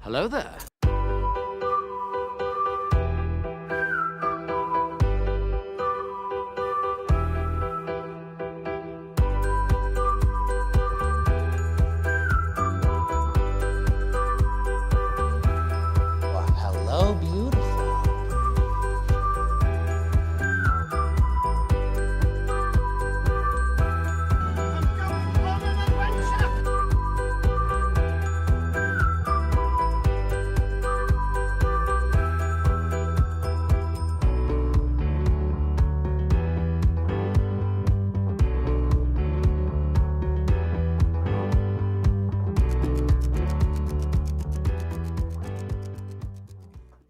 Hello there. Hello, beautiful.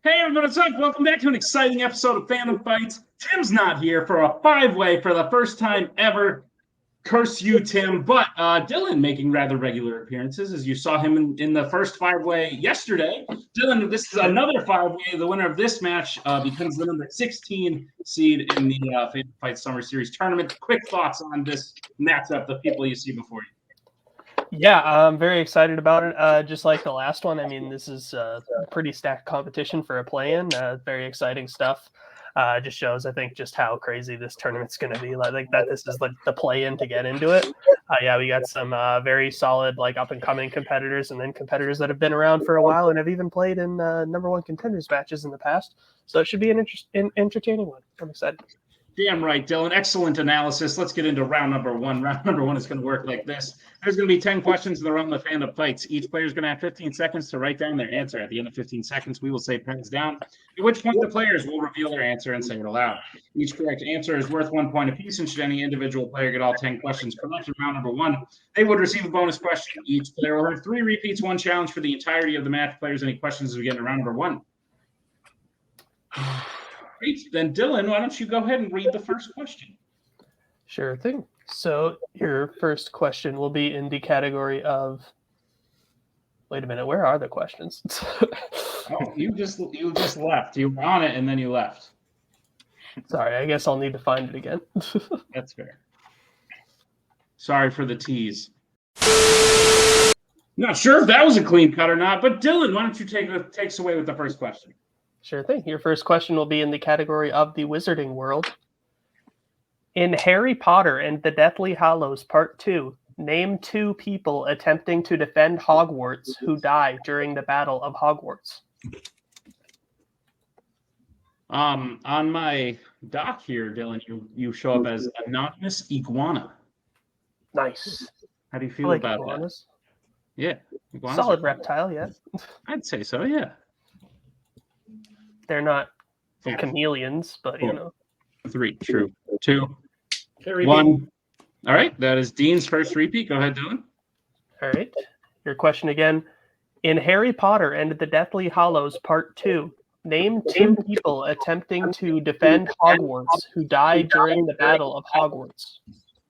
Hey everybody, what's up? Welcome back to an exciting episode of Fandom Fights. Tim's not here for a five-way for the first time ever. Curse you, Tim. But Dylan making rather regular appearances, as you saw him in the first five-way yesterday. Dylan, this is another five-way. The winner of this match becomes the number 16 seed in the Fandom Fights Summer Series tournament. Quick thoughts on this matchup, the people you see before you. Yeah, I'm very excited about it. Just like the last one, I mean, this is a pretty stacked competition for a play-in. Very exciting stuff. Just shows, I think, just how crazy this tournament's going to be. Like that, this is like the play-in to get into it. Yeah, we got some very solid, like up-and-coming competitors, and then competitors that have been around for a while and have even played in number one contenders matches in the past. So it should be an entertaining one. I'm excited. Damn right, Dylan. Excellent analysis. Let's get into round number one. Round number one is going to work like this. There's going to be 10 questions in the round of Fandom Fights. Each player is going to have 15 seconds to write down their answer. At the end of 15 seconds, we will say pens down, at which point the players will reveal their answer and say it aloud. Each correct answer is worth 1 point apiece, and should any individual player get all 10 questions correct in round number one, they would receive a bonus question. Each player will have 3 repeats, 1 challenge for the entirety of the match. Players, any questions as we get into round number one? Great. Then, Dylan, why don't you go ahead and read the first question? Sure thing. So your first question will be in the category of... Wait a minute, where are the questions? Oh, you just left. You were on it and then you left. Sorry, I guess I'll need to find it again. That's fair. Sorry for the tease. Not sure if that was a clean cut or not, but Dylan, why don't you take us away with the first question? Sure thing. Your first question will be in the category of the Wizarding World. In Harry Potter and the Deathly Hallows Part 2, name 2 people attempting to defend Hogwarts who die during the Battle of Hogwarts. On my doc here, Dylan, you show up as Anonymous Iguana. Nice. How do you feel about iguanas. That? Yeah. Iguanas solid reptile, yeah. I'd say so, yeah. They're not chameleons, but you know. 3, true. 2, 1. All right, that is Dean's first repeat. Go ahead, Dylan. All right. Your question again. In Harry Potter and the Deathly Hallows Part 2, name 2 people attempting to defend Hogwarts who died during the Battle of Hogwarts.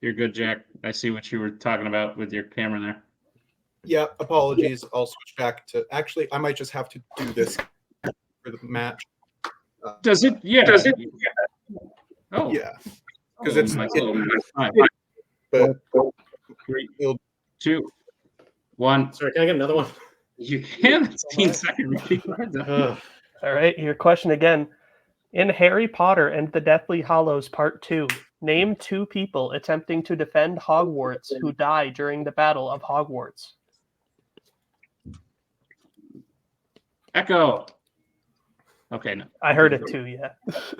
You're good, Jack. I see what you were talking about with your camera there. Yeah, apologies. I'll switch back to... Actually, I might just have to do this for the match. Does it? Yeah. Does it? Oh. Yeah. Because it's... But 3, 2, 1. Sorry, can I get another one? You can. It's 15-second repeat. All right, your question again. In Harry Potter and the Deathly Hallows Part 2, name 2 people attempting to defend Hogwarts who die during the Battle of Hogwarts. Echo. Okay, no. I heard it too, yeah.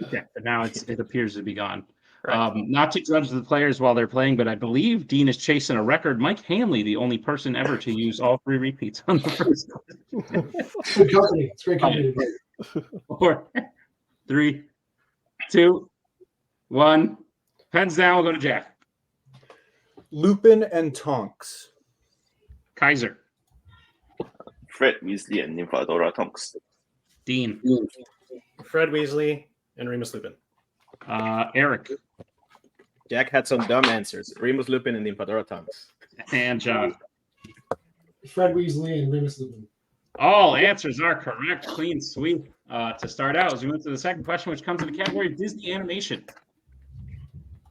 Okay, but now it appears to be gone. Right. Not to judge the players while they're playing, but I believe Dean is chasing a record. Mike Hanley, the only person ever to use all 3 repeats on the first one. It's good company. It's great company. 4, 3, 2, 1. Pens down. We'll go to Jack. Lupin and Tonks. Kaiser. Fred Weasley and Nymphadora Tonks. Dean. Fred Weasley and Remus Lupin. Eric. Jack had some dumb answers. Remus Lupin and Nymphadora Tonks. And John. Fred Weasley and Remus Lupin. All answers are correct. Clean sweep. To start out, as we move to the second question, which comes in the category of Disney animation.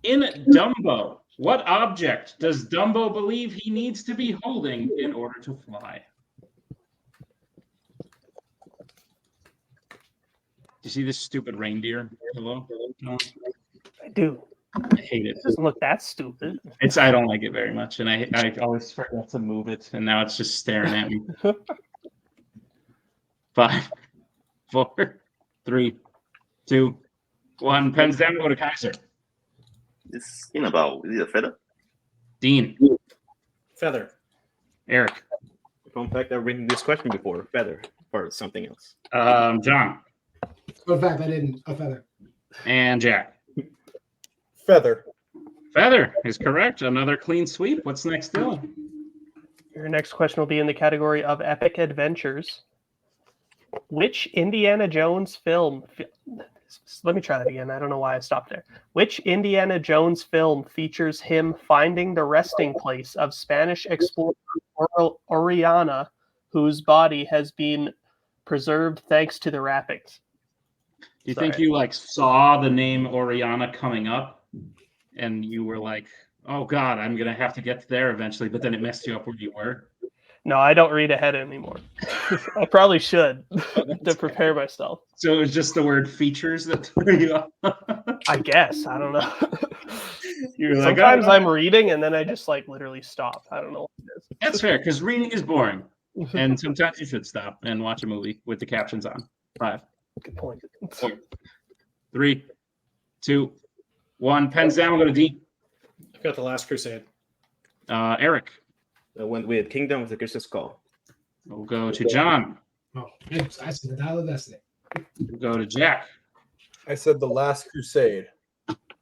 In Dumbo, what object does Dumbo believe he needs to be holding in order to fly? you see this stupid reindeer? Hello? No? I do. I hate it. It doesn't look that stupid. I don't like it very much, and I always forget to move it, and now it's just staring at me. 5, 4, 3, 2, 1. Pens down. Go to Kaiser. This in about, is it a feather? Dean. Feather. Eric. Fun fact, I've written this question before. Feather or something else. John. Fun fact, I didn't. A feather. And Jack. Feather. Feather is correct. Another clean sweep. What's next, Dylan? Your next question will be in the category of epic adventures. Which Indiana Jones film? Let me try that again. I don't know why I stopped there. Which Indiana Jones film features him finding the resting place of Spanish explorer Oriana, whose body has been preserved thanks to the wrappings? Do you think you saw the name Oriana coming up, and you were like, "Oh God, I'm gonna have to get there eventually," but then it messed you up where you were? No, I don't read ahead anymore. I probably should to prepare myself. So it was just the word features that threw you off. I guess. I don't know. You're like, Sometimes "Oh, I'm reading and then I just literally stop. I don't know what it is. That's fair, because reading is boring, and sometimes you should stop and watch a movie with the captions on. 5, Good point. 4, 3, 2, 1. Pens down. We'll go to Dean. I've got The Last Crusade. Eric. I went with Kingdom of the Crystal Skull. We'll go to John. Oh, I said the Dial of Destiny. We'll go to Jack. I said The Last Crusade.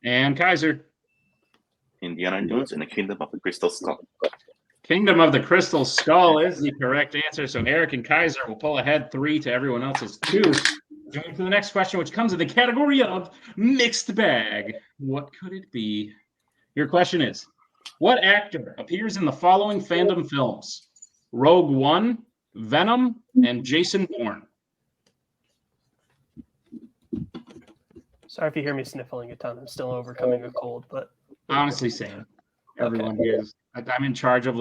And Kaiser. Indiana Jones and the Kingdom of the Crystal Skull. Kingdom of the Crystal Skull is the correct answer. So Eric and Kaiser will pull ahead 3 to everyone else's 2. Going to the next question, which comes in the category of mixed bag. What could it be? Your question is, what actor appears in the following Fandom films? Rogue One, Venom, and Jason Bourne. Sorry if you hear me sniffling a ton. I'm still overcoming a cold, but Honestly, same. Everyone here is. I'm in charge of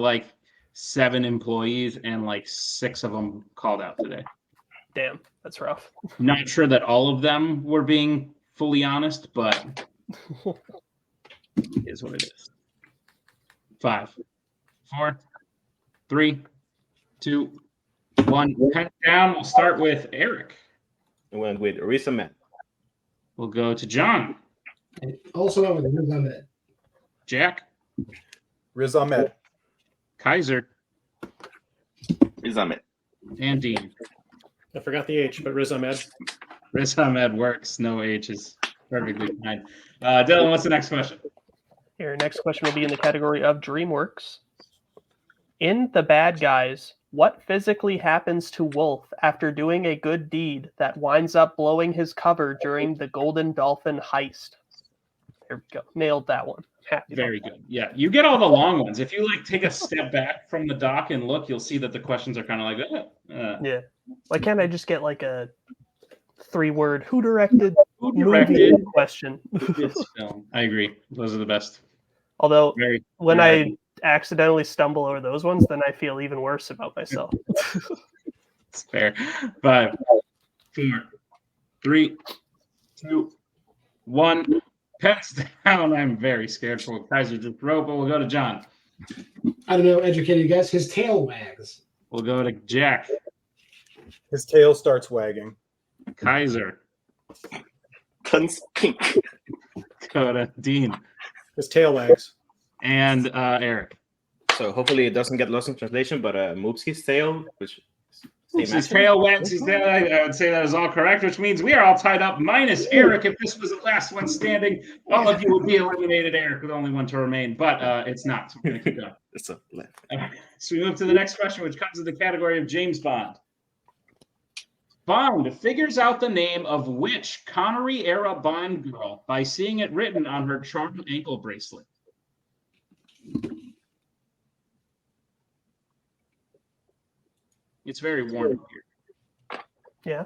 7 employees, and 6 of them called out today. damn, that's rough. Not sure that all of them were being fully honest, but it is what it is. 5, 4, 3, 2, 1. Pen down. We'll start with Eric. I went with Riz Ahmed. We'll go to John. And also went with Riz Ahmed. Jack. Riz Ahmed. Kaiser. Riz Ahmed. And Dean. I forgot the H, but Riz Ahmed. Riz Ahmed works. No H is perfectly fine. Dylan, what's the next question? Your next question will be in the category of DreamWorks. In The Bad Guys, what physically happens to Wolf after doing a good deed that winds up blowing his cover during the Golden Dolphin heist? There we go. Nailed that one. Happy. Very good. Yeah, you get all the long ones. If you take a step back from the doc and look, you'll see that the questions are kind of like that. Yeah. Why can't I just get a 3-word who directed Who movie directed question? this film? I agree. Those are the best. Although Very. when very- I accidentally stumble over those ones, then I feel even worse about myself. It's fair. 5, 4, 3, 2, 1. Pens down. I'm very scared for what Kaiser just wrote, but we'll go to John. I don't know, educated guess. His tail wags. We'll go to Jack. His tail starts wagging. Kaiser. Turns pink. Go to Dean. His tail wags. And Eric. So hopefully it doesn't get lost in translation, but moves his tail, which His tail wags his tail. I would say that is all correct, which means we are all tied up, minus Eric. If this was the last one standing, all of you would be eliminated, Eric, with only one to remain. But it's not, so we're going to keep going. It's a left. So we move to the next question, which comes in the category of James Bond. Bond figures out the name of which Connery-era Bond girl by seeing it written on her charm ankle bracelet? It's very warm here. Yeah.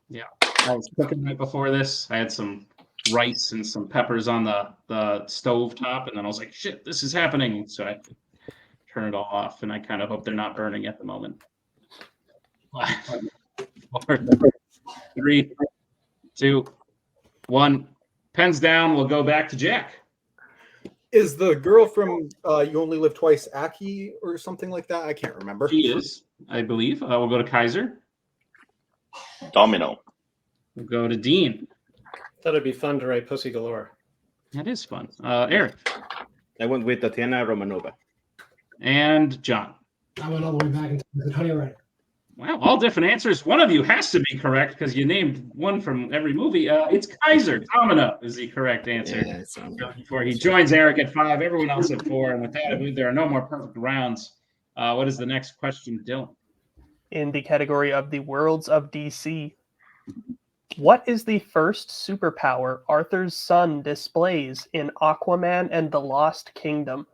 Yeah. I was cooking right before this. I had some rice and some peppers on the stove top, and then I was like, shit, this is happening. So I turn it all off, and I kind of hope they're not burning at the moment. 5, 4, 3, 2, 1. Pens down. We'll go back to Jack. Is the girl from You Only Live Twice Aki or something like that? I can't remember. She is, I believe. We'll go to Kaiser. Domino. We'll go to Dean. Thought it'd be fun to write Pussy Galore. That is fun. Eric. I went with Tatiana Romanova. And John. I went all the way back into the Tony Ryder. Wow, all different answers. One of you has to be correct because you named one from every movie. It's Kaiser. Domino is the correct answer. Yeah, Before he joins Eric at 5, everyone else at 4. And with that, I believe there are no more perfect rounds. What is the next question, Dylan? In the category of the worlds of DC, what is the first superpower Arthur's son displays in Aquaman and the Lost Kingdom?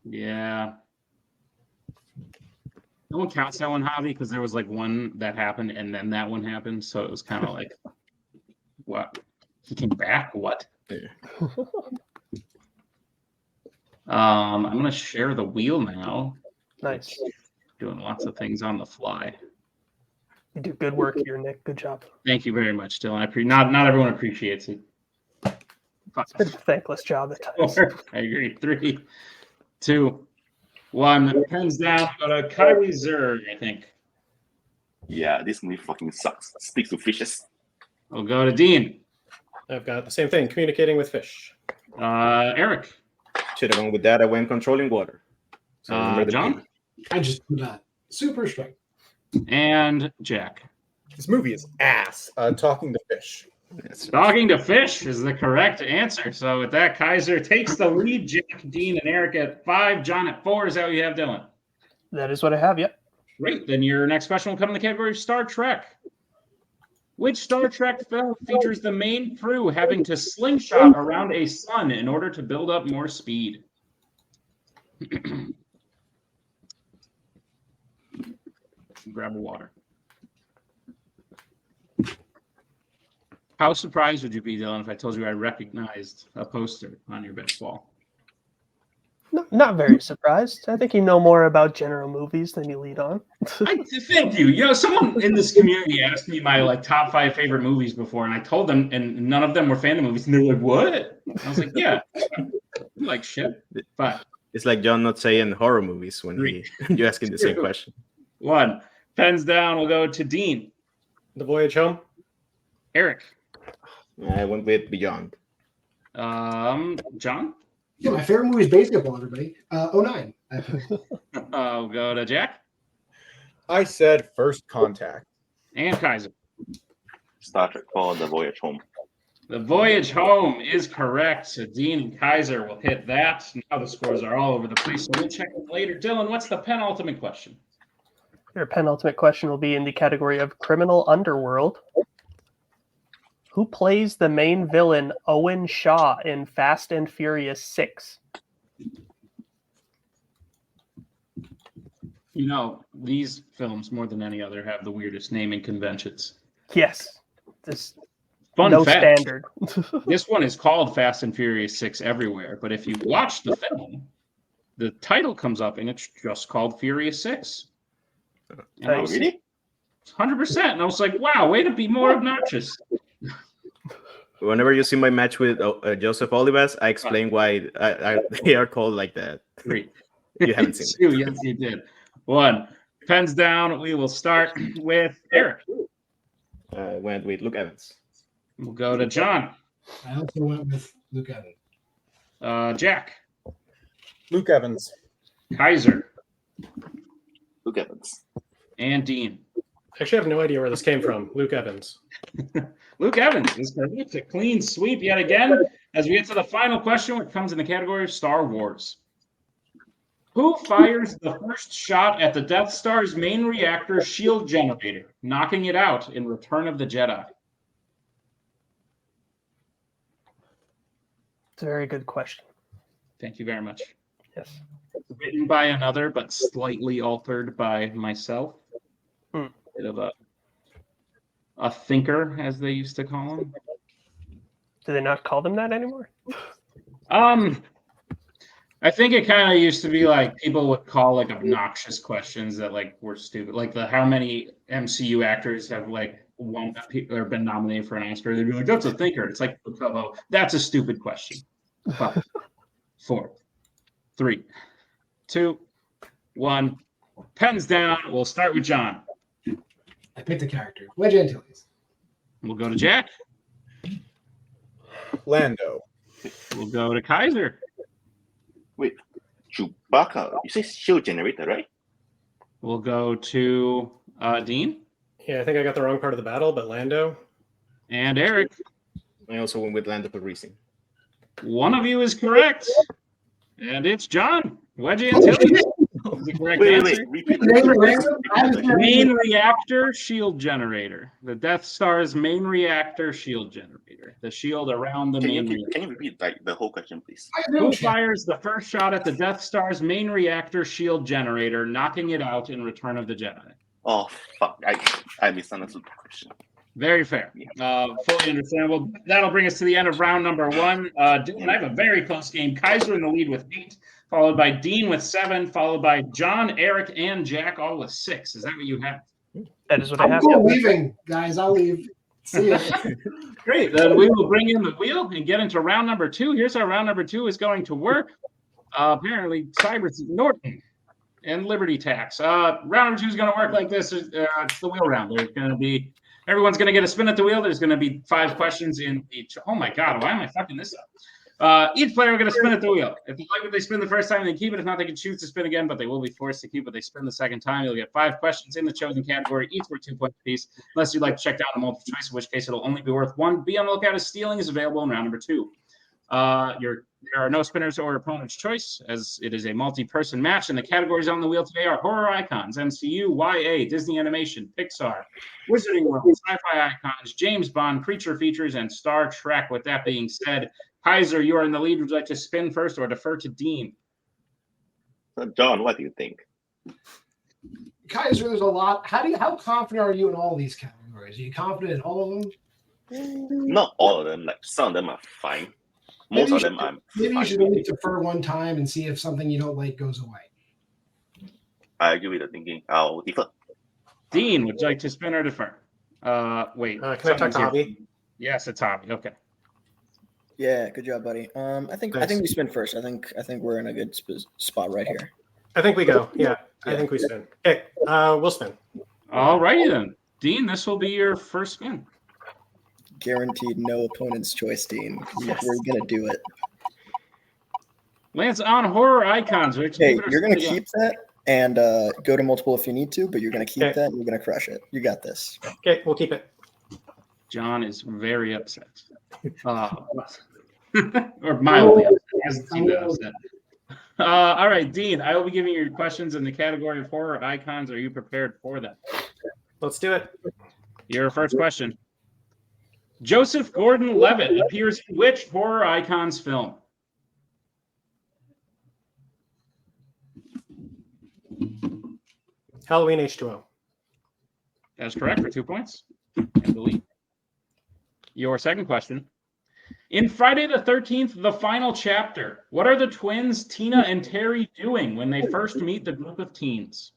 Yeah. No one counts that one, Javi, because there was like one that happened and then that one happened. So it was kind of like, what? He came back? What? I'm going to share the wheel now. Nice. Doing lots of things on the fly. You do good work here, Nick. Good job. Thank you very much, Dylan. Not everyone appreciates it. It's been a thankless job at times. 4. I agree. 3, 2, 1. Pens down. Go to Kaiser, I think. Yeah, this movie fucking sucks. Speaks to fishes. We'll go to Dean. I've got the same thing, communicating with fish. Eric. Should have gone with that. I went controlling water. So remember the John. name. I just put that. Super strength. And Jack. This movie is ass. Talking to Fish. Yes. Talking to fish is the correct answer. So with that, Kaiser takes the lead. Jack, Dean, and Eric at 5. John at 4. Is that what you have, Dylan? That is what I have, yep. Great. Then your next question will come in the category of Star Trek. Which Star Trek film features the main crew having to slingshot around a sun in order to build up more speed? Grab a water. How surprised would you be, Dylan, if I told you I recognized a poster on your bench wall? Not very surprised. I think you know more about general movies than you lead on. Thank you. You know, someone in this community asked me my top 5 favorite movies before, and I told them, and none of them were Fandom movies. And they were like, "What?" I was like, "Yeah, like shit." But It's like John not saying horror movies when you ask him the same question. 1. Pens down. We'll go to Dean. The Voyage Home. Eric. I went with Beyond. John. Yeah, my favorite movie is Basketball, everybody. 09. I'll go to Jack I said First Contact. and Kaiser. Star Trek 4, The Voyage Home. The Voyage Home is correct. So Dean and Kaiser will hit that. Now the scores are all over the place, so we'll check it later. Dylan, what's the penultimate question? Your penultimate question will be in the category of criminal underworld. Who plays the main villain Owen Shaw in Fast and Furious 6? You know, these films, more than any other, have the weirdest naming conventions. Yes. This Fun no fact, standard. this one is called Fast and Furious 6 everywhere, but if you watch the film, the title comes up and it's just called Furious 6. And I was Really? 100%. And I was like, wow, way to be more obnoxious. Whenever you see my match with Joseph Olivas, I explain why they are called like that. Great. You haven't seen it. 2, yes, you did. 1. Pens down. We will start with Eric. I went with Luke Evans. We'll go to John. I also went with Luke Evans. Jack. Luke Evans. Kaiser. Luke Evans. And Dean. Actually, I have no idea where this came from. Luke Evans. Luke Evans is correct. A clean sweep yet again. As we get to the final question, which comes in the category of Star Wars. Who fires the first shot at the Death Star's main reactor shield generator, knocking it out in Return of the Jedi? It's a very good question. Thank you very much. Yes. Written by another, but slightly altered by myself. Bit of a thinker, as they used to call him. Do they not call them that anymore? I think it kind of used to be like people would call like obnoxious questions that like were stupid, like the how many MCU actors have like won or been nominated for an Oscar. They'd be like, "That's a thinker." It's like, "Oh, that's a stupid question." 5, 4, 3, 2, 1. Pens down. We'll start with John. I picked a character. Wedge Antilles. We'll go to Jack. Lando. We'll go to Kaiser. Wait, Chewbacca. You say shield generator, right? We'll go to Dean Yeah, I think I got the wrong part of the battle, but Lando. and Eric. I also went with Lando Calrissian. One of you is correct, and it's John. Wedge Antilles. Is the correct answer. Repeat. Main reactor shield generator. The Death Star's main reactor shield generator. The shield around the main reactor. Can you repeat like the whole question, please? Who fires the first shot at the Death Star's main reactor shield generator, knocking it out in Return of the Jedi? Oh fuck! I misunderstood the question. Very fair. Fully understandable. That'll bring us to the end of round number 1. I have a very close game. Kaiser in the lead with 8, followed by Dean with 7, followed by John, Eric, and Jack all with 6. Is that what you have? That is what I have. I'm leaving, guys. I'll leave. See ya. Great. Then we will bring in the wheel and get into round number 2. Here's how round number 2 is going to work. Apparently, Cyber's Norton and Liberty Tax. Round number 2 is going to work like this. It's the wheel round. There's going to be everyone's going to get a spin at the wheel. There's going to be 5 questions in each. Oh my God, why am I fucking this up? Each player will get a spin at the wheel. If they like what they spin the first time, they keep it. If not, they can choose to spin again, but they will be forced to keep what they spin the second time. You'll get 5 questions in the chosen category, each worth 2 points apiece, unless you'd like to check down a multiple choice, in which case it'll only be worth 1. Be on the lookout as stealing is available in round number 2. There are no spinners or opponent's choice, as it is a multi-person match, and the categories on the wheel today are horror icons, MCU, YA, Disney Animation, Pixar, Wizarding World, sci-fi icons, James Bond, creature features, and Star Trek. With that being said, Kaiser, you are in the lead. Would you like to spin first or defer to Dean? So John, what do you think? Kaiser, there's a lot. How confident are you in all these categories? Are you confident in all of them? Not all of them. Like some of them are fine. Most of them I'm. Maybe you should only defer one time and see if something you don't like goes away. I agree with the thinking. I'll defer. Dean, would you like to spin or defer? Wait. Can I talk to Hobby? Yes, it's Hobby. Okay. Yeah, good job, buddy. I think we spin first. I think we're in a good spot right here. I think we go. Yeah, I think we spin. Okay, we'll spin. All righty then. Dean, this will be your first spin. Guaranteed no opponent's choice, Dean. Yes. We're gonna do it. Lance, on horror icons. Hey, you're gonna keep that and go to multiple if you need to, but you're gonna keep that and you're gonna crush it. You got this. Okay, we'll keep it. John is very upset. Or mildly upset. He hasn't seemed that upset. All right, Dean, I will be giving you your questions in the category of horror icons. Are you prepared for them? Let's do it. Your first question. Joseph Gordon-Levitt appears in which horror icons film? Halloween H2O. That's correct for 2 points. I believe. Your second question. In Friday the 13th, the final chapter, what are the twins Tina and Terry doing when they first meet the group of teens?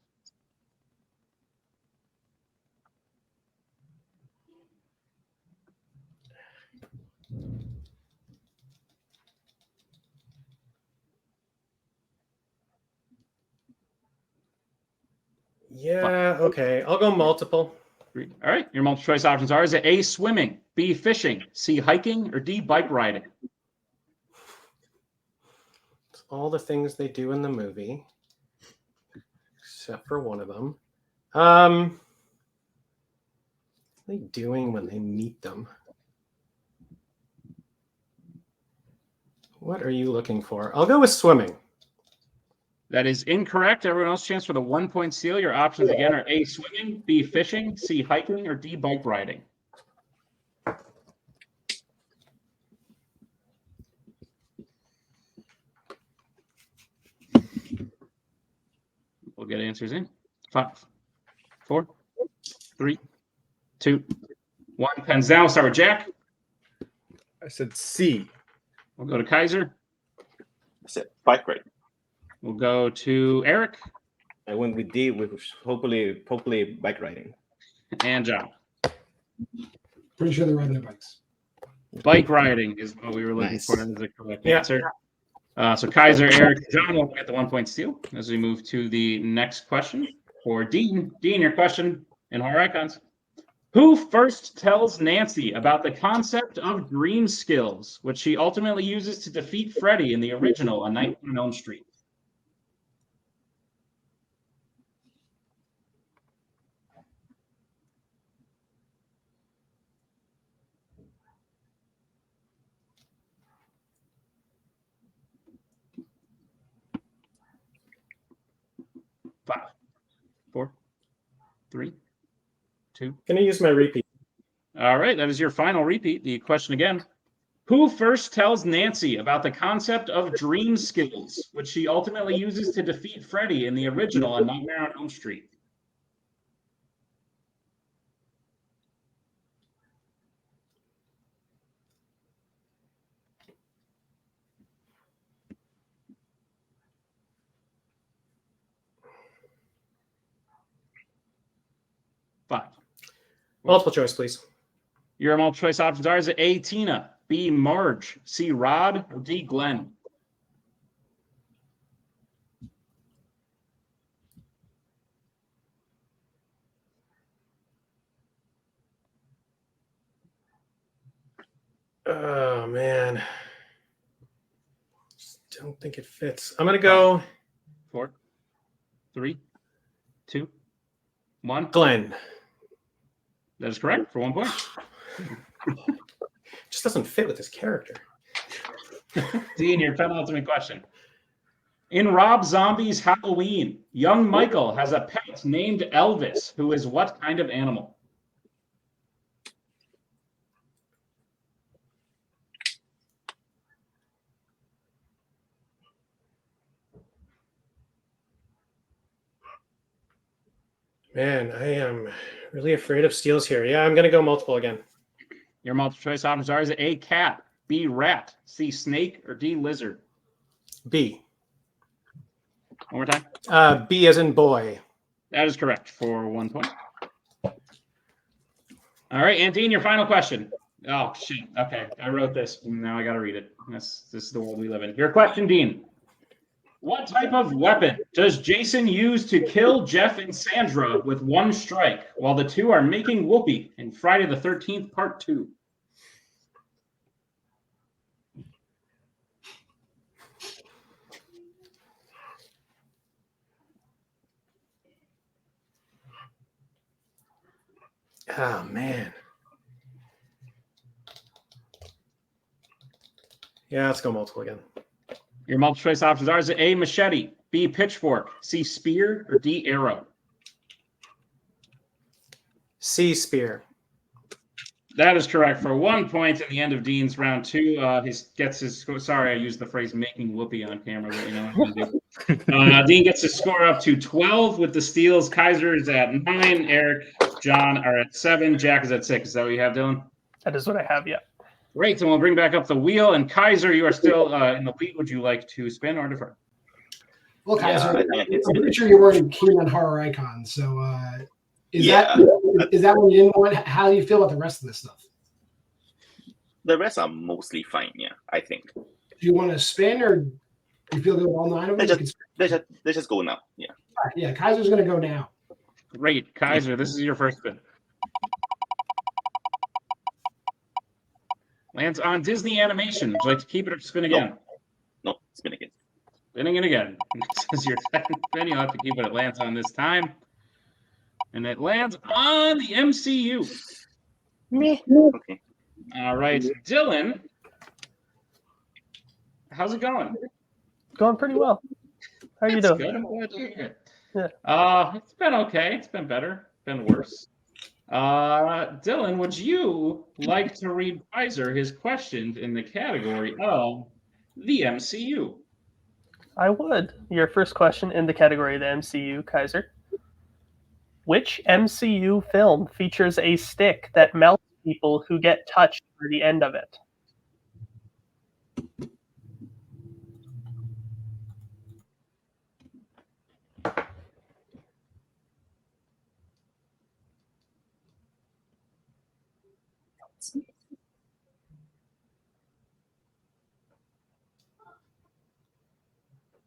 Yeah, okay. I'll go multiple. All right. Your multiple choice options are: is it A, swimming, B, fishing, C, hiking, or D, bike riding? It's all the things they do in the movie, except for one of them. What are they doing when they meet them? What are you looking for? I'll go with swimming. That is incorrect. Everyone else chance for the 1 point steal. Your options again are A, swimming, B, fishing, C, hiking, or D, bike riding. We'll get answers in. 5, 4, 3, 2, 1. Pens down. We'll start with Jack. I said C. We'll go to Kaiser. I said bike ride. We'll go to Eric I went with D, with hopefully bike riding. and John. Pretty sure they're riding their bikes. Bike riding is what we were looking Nice. for as the correct Yeah. answer. So Kaiser, Eric, John will get the 1 point steal as we move to the next question for Dean. Dean, your question in Horror Icons. Who first tells Nancy about the concept of dream skills, which she ultimately uses to defeat Freddy in the original A Nightmare on Elm Street? Five, 4, 3, 2. Gonna use my repeat. All right, that is your final repeat. The question again. Who first tells Nancy about the concept of dream skills, which she ultimately uses to defeat Freddy in the original A Nightmare on Elm Street? Five. Multiple choice, please. Your multiple choice options are: is it A, Tina, B, Marge, C, Rod, or D, Glenn? Oh man, just don't think it fits. I'm gonna go 4, 3, 2, 1. Glenn. That is correct for 1 point. Just doesn't fit with his character. Dean, your penultimate question. In Rob Zombie's Halloween, young Michael has a pet named Elvis, who is what kind of animal? Man, I am really afraid of steals here. Yeah, I'm gonna go multiple again. Your multiple choice options are: is it A, cat, B, rat, C, snake, or D, lizard? B. One more time. B as in boy. That is correct for 1 point. All right, and Dean, your final question. Oh, shit. Okay, I wrote this. Now I got to read it. This is the world we live in. Your question, Dean. What type of weapon does Jason use to kill Jeff and Sandra with one strike while the two are making whoopee in Friday the 13th, Part 2? Oh man. Yeah, let's go multiple again. Your multiple choice options are: is it A, machete, B, pitchfork, C, spear, or D, arrow? C, spear. That is correct for 1 point at the end of Dean's round 2. Sorry, I used the phrase making whoopee on camera, but you know what I'm gonna do. Dean gets his score up to 12 with the steals. Kaiser is at 9. Eric, John are at 7. Jack is at 6. Is that what you have, Dylan? That is what I have, yeah. Great, and we'll bring back up the wheel. And Kaiser, you are still in the lead. Would you like to spin or defer? Well, Kaiser, I think I'm pretty sure you weren't keen on horror icons. So is Yeah. that what you didn't want? How do you feel about the rest of this stuff? The rest are mostly fine. Yeah, I think. Do you want to spin or do you feel good with all 9 of them? Let's just go now. Yeah. All right, yeah, Kaiser's going to go now. Great, Kaiser, this is your first spin. Lands on Disney Animation. Would you like to keep it or spin again? No, spin again. Spinning it again. This is your second spin. You'll have to keep it. It lands on this time. And it lands on the MCU. Okay. All right. Dylan, how's it going? Going pretty well. How are you That's doing? good. I'm glad to hear it. Yeah. It's been okay. It's been better. Been worse. Dylan, would you like to read Kaiser his questions in the category of the MCU? I would. Your first question in the category of the MCU, Kaiser. Which MCU film features a stick that melts people who get touched near the end of it? minutes.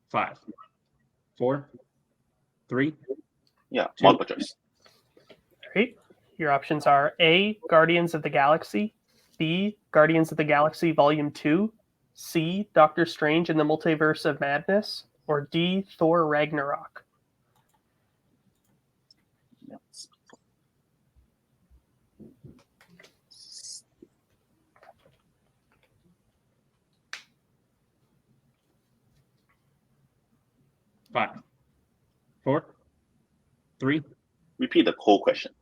Five, 4, 3. Yeah, Two. multiple choice. Great. Your options are A, Guardians of the Galaxy, B, Guardians of the Galaxy Volume 2, C, Doctor Strange in the Multiverse of Madness, or D, Thor Ragnarok. Yes. Five, 4, 3. Repeat the whole question.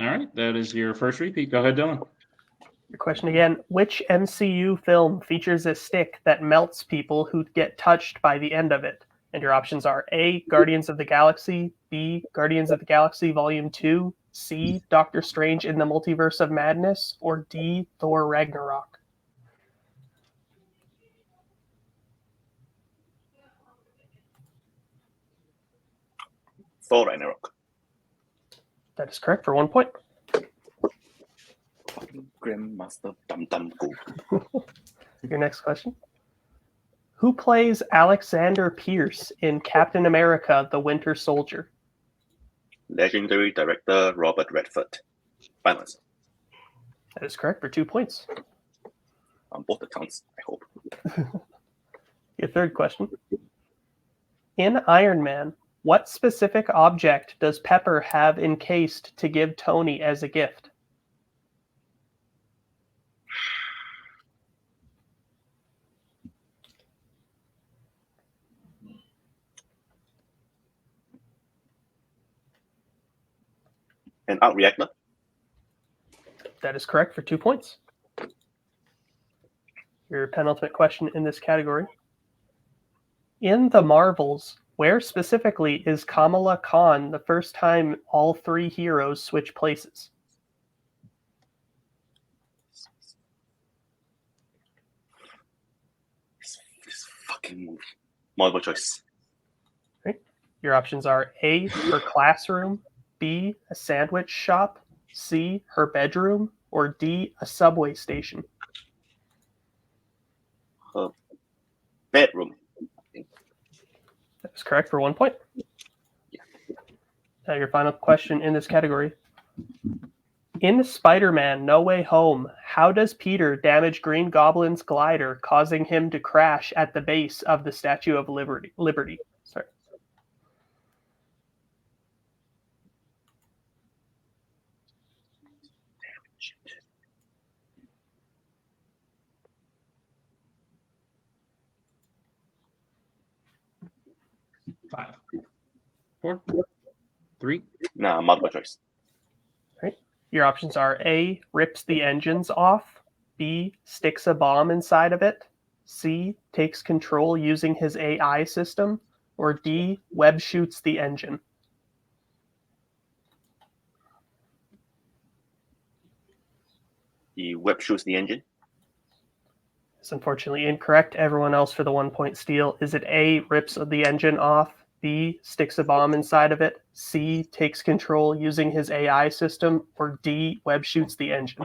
All right, that is your first repeat. Go ahead, Dylan. Your question again, which MCU film features a stick that melts people who get touched by the end of it? And your options are A, Guardians of the Galaxy, B, Guardians of the Galaxy Volume 2, C, Doctor Strange in the Multiverse of Madness, or D, Thor Ragnarok. Thor Ragnarok. That is correct for 1 point. Fucking Grandmaster Dum Dum Go. Your next question. Who plays Alexander Pierce in Captain America, the Winter Soldier? Legendary director Robert Redford. Final answer. That is correct for 2 points. On both accounts, I hope. Your third question. In Iron Man, what specific object does Pepper have encased to give Tony as a gift? An arc reactor. That is correct for 2 points. Your penultimate question in this category. In the Marvels, where specifically is Kamala Khan the first time all three heroes switch places? This fucking movie. Multiple choice. Your options are A, her classroom, B, a sandwich shop, C, her bedroom, or D, a subway station. Her bedroom. That is correct for 1 point. Your final question in this category. In Spider-Man No Way Home, how does Peter damage Green Goblin's glider, causing him to crash at the base of the Statue of Liberty? Sorry. Five, 4, 3. Nah, multiple choice. Your options are A, rips the engines off, B, sticks a bomb inside of it, C, takes control using his AI system, or D, web shoots the engine. He web shoots the engine. It's unfortunately incorrect. Everyone else for the 1 point steal. Is it A, rips the engine off, B, sticks a bomb inside of it, C, takes control using his AI system, or D, web shoots the engine?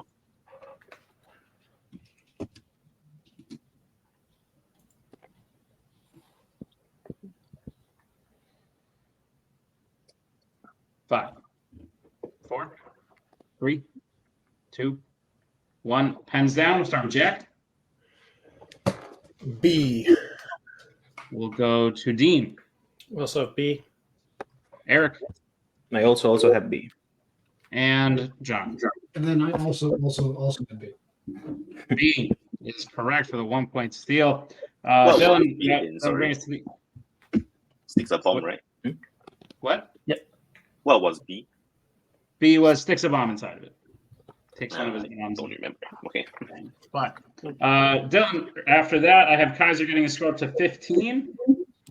Five, 4, 3, 2, 1. Pens down. We'll start with Jack. B. We'll go to Dean. Also, B. Eric. I also have B. And John. And then I also can be. B is correct for the 1 point steal. What Dylan, was B in? Sorry. brings to the- Sticks a bomb, right? what? What was B? B was sticks a bomb inside of it. Takes one of his bombs. Don't remember. Okay. But Dylan, after that, I have Kaiser getting a score up to 15.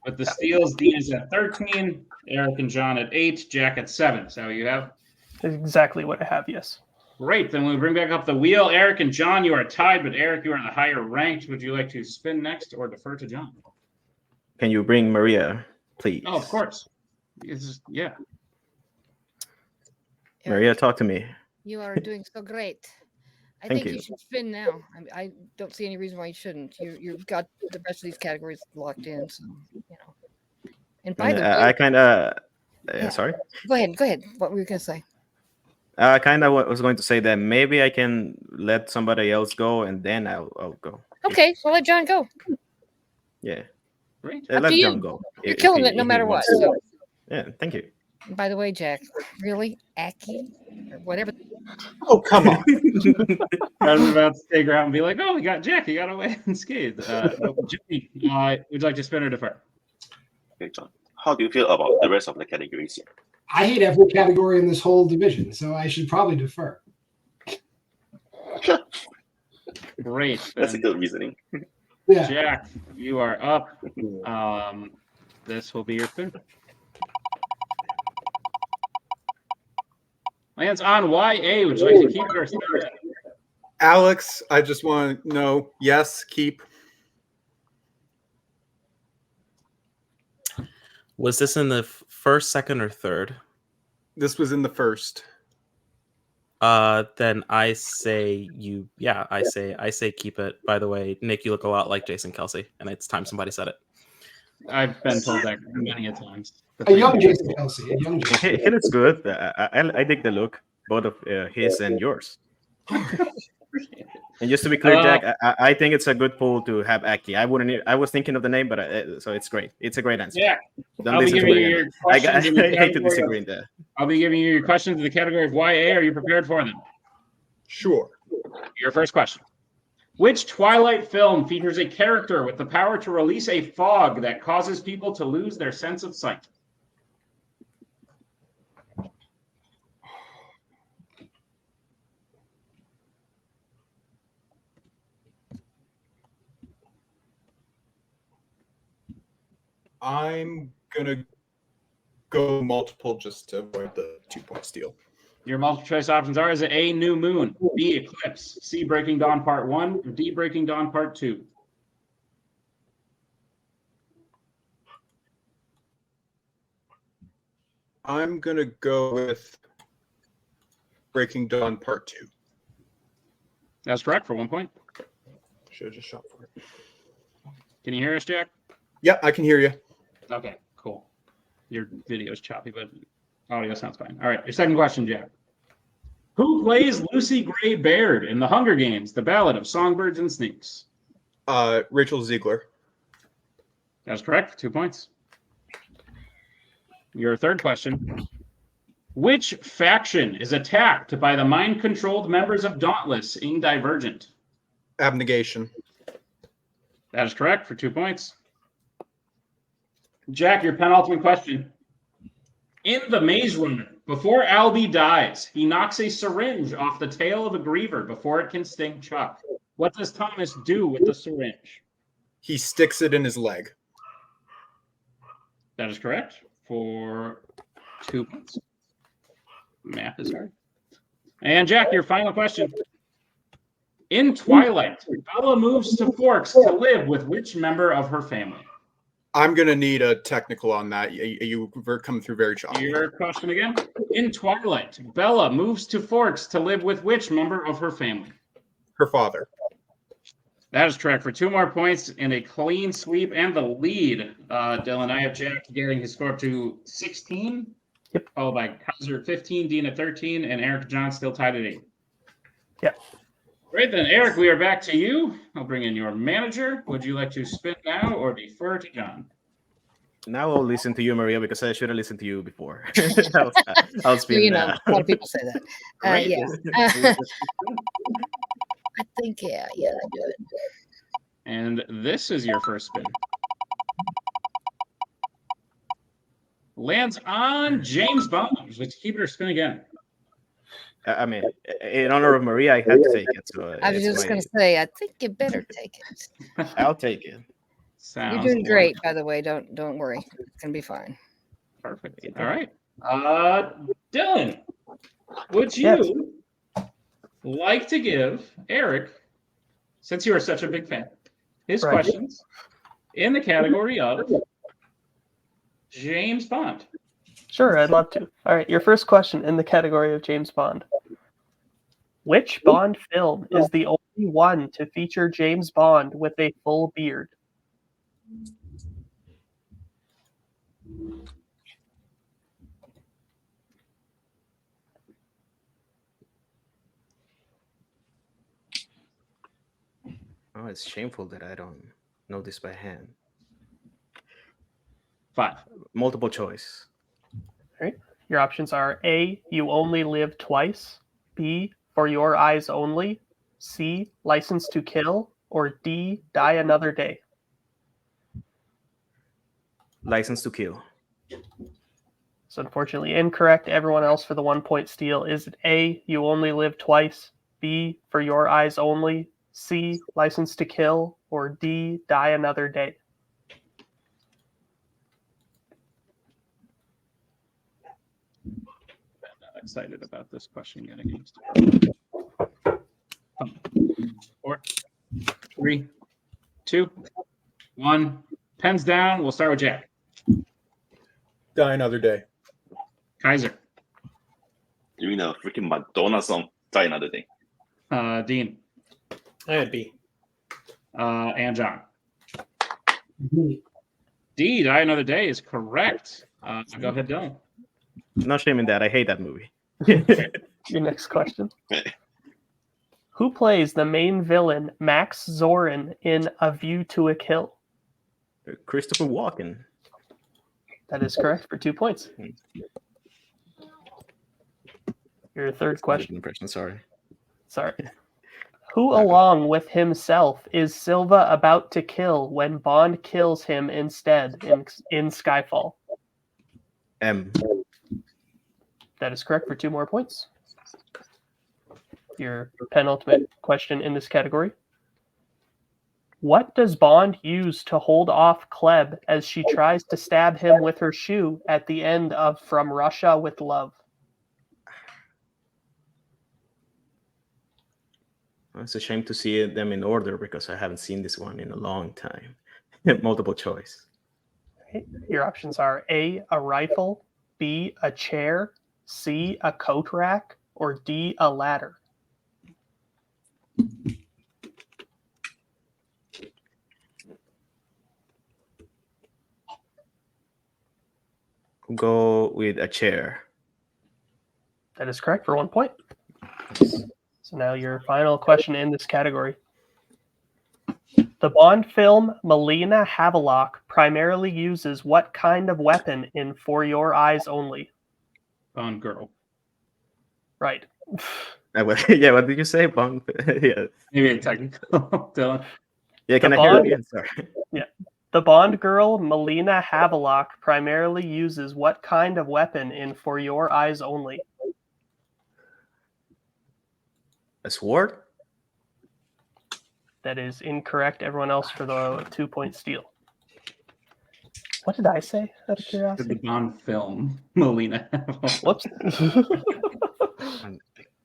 With the steals, Dean is at 13, Eric and John at 8, Jack at 7. So you have? That's exactly what I have, yes. Great. Then we bring back up the wheel. Eric and John, you are tied, but Eric, you are the higher ranked. Would you like to spin next or defer to John? Can you bring Maria, please? Oh, of course. Yeah. Maria, talk to me. You are doing so great. I Thank think you. you should spin now. I don't see any reason why you shouldn't. You've got the rest of these categories locked in, so you know. And by And the way, I kind of, Yeah. sorry. go ahead. What were you gonna say? I kind of was going to say that maybe I can let somebody else go and then I'll go. Okay, so let John go. Yeah. Great. Up Let to you. John go. You're if killing he- it no if he matter what. wants to. So, Yeah, thank you. by the way, Jack, really, Aki, or whatever. Oh, come on. I was about to take her out and be like, "Oh, we got Jack. He got away unscathed." Jimmy, would you like to spin or defer? Okay, John. How do you feel about the rest of the categories? I hate every category in this whole division, so I should probably defer. Great. That's a Then, good reasoning. Yeah. Jack, you are up. This will be your spin. Lands on YA. Would you like to keep it or spin it? Alex, I just want to know, yes, keep. Was this in the first, second, or third? This was in the first. Then I say you. Yeah, I say keep it. By the way, Nick, you look a lot like Jason Kelsey, and it's time somebody said it. I've been told that many a times. A young Jason Kelsey. A young Jason. He looks good. I dig the look, both of his and yours. And just to be clear, Jack, I think it's a good poll to have Aki. I was thinking of the name, but so it's great. It's a great answer. Yeah. Don't I'll be listen to giving me you again. your I questions in the hate to category disagree of- in there. I'll be giving you your questions in the category of YA. Are you prepared for them? Sure. Your first question. Which Twilight film features a character with the power to release a fog that causes people to lose their sense of sight? I'm going to go multiple just to avoid the 2-point steal. Your multiple choice options are: is it A, New Moon, B, Eclipse, C, Breaking Dawn Part 1, or D, Breaking Dawn Part 2? I'm going to go with Breaking Dawn Part 2. That's correct for 1 point. Should have just shot for it. Can you hear us, Jack? Yeah, I can hear you. Okay, cool. Your video is choppy, but audio sounds fine. All right, your second question, Jack. Who plays Lucy Gray Baird in The Hunger Games, The Ballad of Songbirds and Snakes? Rachel Ziegler. That's correct for 2 points. Your third question. Which faction is attacked by the mind-controlled members of Dauntless in Divergent? Abnegation. That is correct for 2 points. Jack, your penultimate question. In The Maze Runner, before Albie dies, he knocks a syringe off the tail of a griever before it can sting Chuck. What does Thomas do with the syringe? He sticks it in his leg. That is correct for 2 points. Math is hard. And Jack, your final question. In Twilight, Bella moves to Forks to live with which member of her family? I'm going to need a technical on that. You were coming through very choppy. Your question again. In Twilight, Bella moves to Forks to live with which member of her family? Her father. That is correct for 2 more points and a clean sweep and the lead. Dylan, I have Jack getting his score up to 16. Yep. Followed by Kaiser at 15, Dean at 13, and Eric John still tied at 8. Yep. Great, then, Eric, we are back to you. I'll bring in your manager. Would you like to spin now or defer to John? Now I'll listen to you, Maria, because I should have listened to you before. I'll spin You now. know, a lot of people say that. Great. Yeah. I think, yeah, I do it. And this is your first spin. Lands on James Bond. Let's keep it or spin again. I mean, in honor of Maria, I had to take it. So I was it's just my- going to say, I think you better take it. I'll take it. Sounds You're doing great, by the way. Don't worry. It's going to be fine. Perfect. All right. Dylan, would you Yes. like to give Eric, since you are such a big fan, his Right. questions in the category of James Bond? Sure, I'd love to. All right, your first question in the category of James Bond. Which Bond film is the only one to feature James Bond with a full beard? Oh, it's shameful that I don't know this by hand. 5. Multiple choice. All right. Your options are A, You Only Live Twice, B, For Your Eyes Only, C, License to Kill, or D, Die Another Day. License to Kill. So unfortunately incorrect. Everyone else for the 1 point steal. Is it A, You Only Live Twice, B, For Your Eyes Only, C, License to Kill, or D, Die Another Day? Excited about this question getting used. 4, 3, 2, 1. Pens down. We'll start with Jack. Die Another Day. Kaiser. You mean a freaking Madonna song? Die Another Day. Dean. I had B. And John. D. D, Die Another Day is correct. Go ahead, Dylan. No shame in that. I hate that movie. Your next question. Who plays the main villain Max Zorin in A View to a Kill? Christopher Walken. That is correct for 2 points. Your third question. Impression. Sorry. Who, along with himself, is Silva about to kill when Bond kills him instead in Skyfall? M. That is correct for 2 more points. Your penultimate question in this category. What does Bond use to hold off Kaleb as she tries to stab him with her shoe at the end of From Russia with Love? It's a shame to see them in order because I haven't seen this one in a long time. Multiple choice. Okay. Your options are A, a rifle, B, a chair, C, a coat rack, or D, a ladder. Go with a chair. That is correct for 1 point. So now your final question in this category. The Bond film Melina Havelock primarily uses what kind of weapon in For Your Eyes Only? Bond girl. Right. Yeah, what did you say? Bond? Yeah. Maybe technical. Dylan. Yeah, can The I hear it Bond- again? Sorry. Yeah. The Bond girl Melina Havelock primarily uses what kind of weapon in For Your Eyes Only? A sword? That is incorrect. Everyone else for the 2 point steal. What did I say out of The curiosity? Bond film, Melina. Whoops.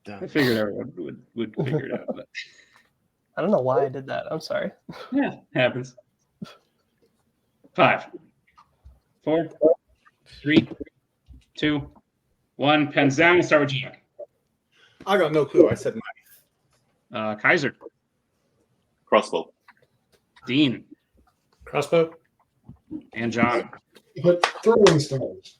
I figured everyone would figure it out. But I don't know why I did that. I'm sorry. yeah, happens. 5, 4, 3, 2, 1. Pens down. We'll start with Jack. I got no clue. I said mine. Kaiser. Crossbow. Dean. Crossbow. And John. But throwing stones.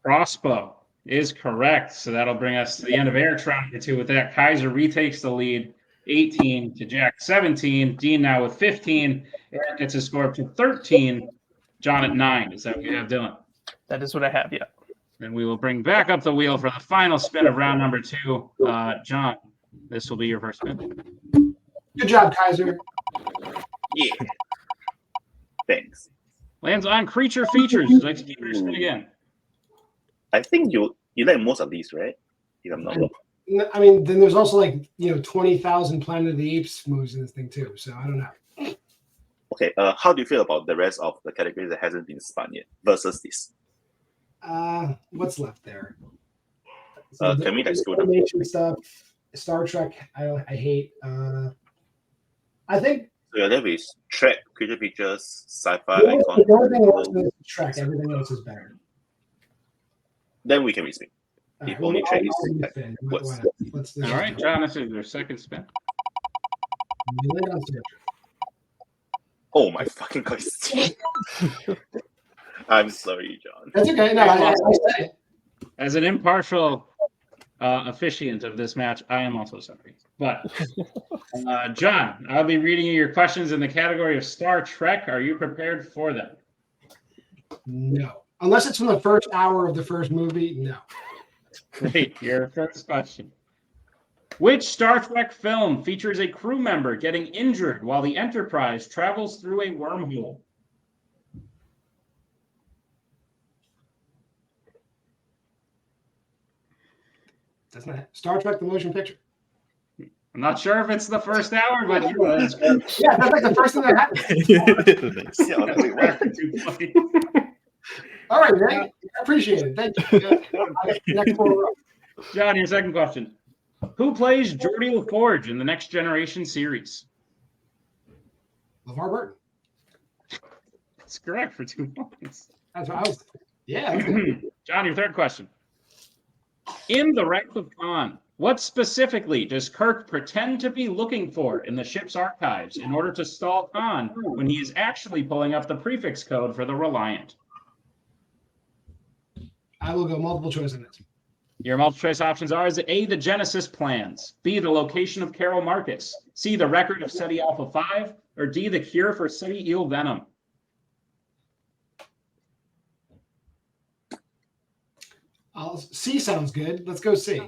Crossbow is correct. So that'll bring us to the end of Eric's round number 2. With that, Kaiser retakes the lead, 18 to Jack 17. Dean now with 15. Eric gets his score up to 13. John at 9. Is that what you have, Dylan? That is what I have, yeah. Then we will bring back up the wheel for the final spin of round number 2. John, this will be your first spin. Good job, Kaiser. Yeah. Thanks. Lands on creature features. Would you like to keep your spin again? I think you like most of these, right? If I'm not wrong. I mean, then there's also 20,000 Planet of the Apes moves in this thing too. So I don't know. Okay. How do you feel about the rest of the categories that hasn't been spun yet versus this? What's left there? Can we screw them? Animation stuff, Star Trek. I hate. I think So you're left with Trek, creature features, sci-fi, the icon. only thing else is Trek. Everything else is better. Then we can respect. If only Chase. All right, John, this is your second spin. Oh my fucking God. I'm sorry, John. That's okay. No, I said it. As an impartial officiant of this match, I am also sorry. But, John, I'll be reading you your questions in the category of Star Trek. Are you prepared for them? No. Unless it's from the first hour of the first movie, no. Great. Your first question. Which Star Trek film features a crew member getting injured while the Enterprise travels through a wormhole? Doesn't it? Star Trek: The Motion Picture. I'm not sure if it's the first hour, but yeah, that's like the first thing that happened. All right, man. I appreciate it. Thank you. Next one. John, your second question. Who plays Geordie LaForge in the Next Generation series? LeVar Burton. That's correct for 2 points. That's what I was. Yeah. John, your third question. In The Wrath of Khan, what specifically does Kirk pretend to be looking for in the ship's archives in order to stall Khan when he is actually pulling up the prefix code for the Reliant? I will go multiple choice on this. Your multiple choice options are: is it A, the Genesis plans, B, the location of Carol Marcus, C, the record of SETI Alpha 5, or D, the cure for SETI eel venom? C sounds good. Let's go C.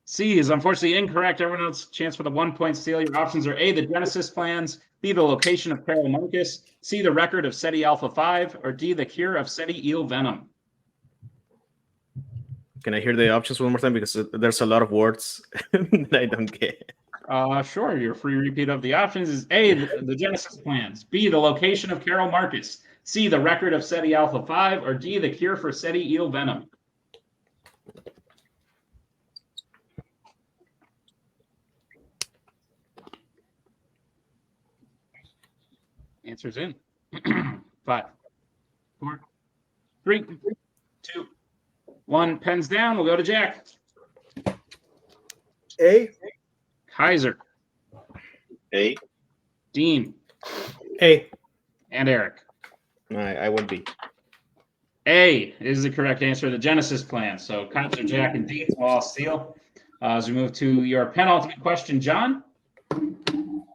C is unfortunately incorrect. Everyone else, chance for the 1 point steal. Your options are A, the Genesis plans, B, the location of Carol Marcus, C, the record of SETI Alpha 5, or D, the cure of SETI eel venom. Can I hear the options one more time? Because there's a lot of words that I don't get. Sure. Your free repeat of the options is A, the Genesis plans, B, the location of Carol Marcus, C, the record of SETI Alpha 5, or D, the cure for SETI eel venom. Answers in. 5, 4, 3, 2, 1. Pens down. We'll go to Jack. A. Kaiser. A. Dean. A. And Eric. I would be. A is the correct answer. The Genesis plan. So Kaiser, Jack, and Dean will all steal. As we move to your penultimate question, John.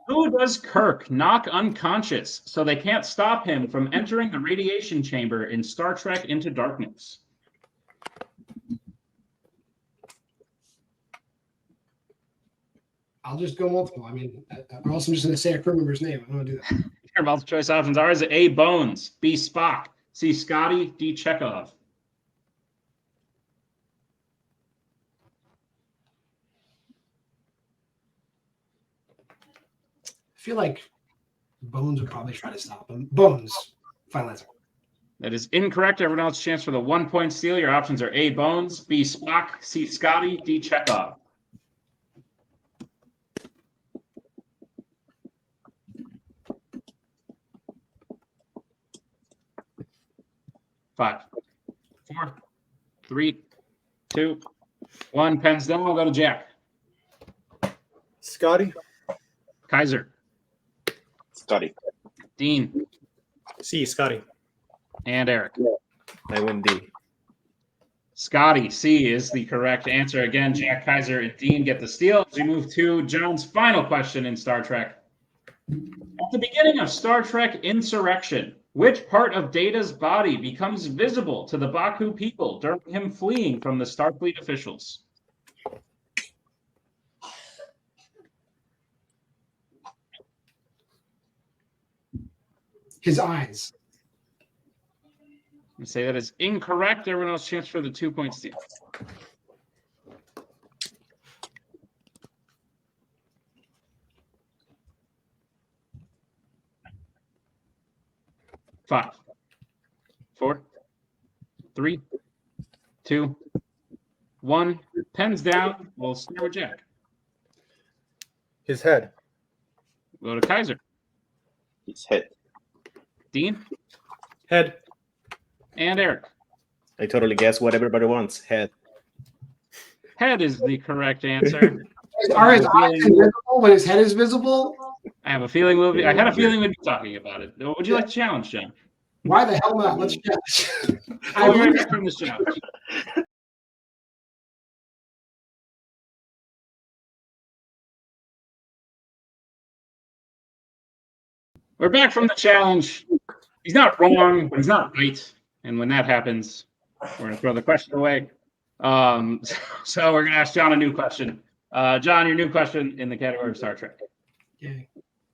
Who does Kirk knock unconscious so they can't stop him from entering the radiation chamber in Star Trek Into Darkness? I'll just go multiple. I mean, I'm also just going to say a crew member's name. I'm going to do that. Your multiple choice options are: is it A, Bones, B, Spock, C, Scotty, D, Chekhov? I feel like Bones would probably try to stop him. Bones. Final answer. That is incorrect. Everyone else, chance for the 1 point steal. Your options are A, Bones, B, Spock, C, Scotty, D, Chekhov. Five, 4, 3, 2, 1. Pens down. We'll go to Jack. Scotty. Kaiser. Scotty. Dean. C. Scotty. And Eric. I win D. Scotty, C is the correct answer. Again, Jack, Kaiser, and Dean get the steal. As we move to John's final question in Star Trek. At the beginning of Star Trek Insurrection, which part of Data's body becomes visible to the Baku people during him fleeing from the Starfleet officials? His eyes. I say that is incorrect. Everyone else, chance for the 2 point steal. Five, 4, 3, 2, 1. Pens down. We'll start with Jack. His head. Go to Kaiser. His head. Dean. Head. And Eric. I totally guess what everybody wants. Head. head is the correct answer. Are his eyes invisible when his head is visible? I have a feeling I had a feeling we'd be talking about it. Would you like to challenge, John? Why the hell not? Let's challenge. I'll be right back from this challenge. We're back from the challenge. He's not wrong, but he's not right. And when that happens, we're going to throw the question away. So we're going to ask John a new question. John, your new question in the category of Star Trek. Okay.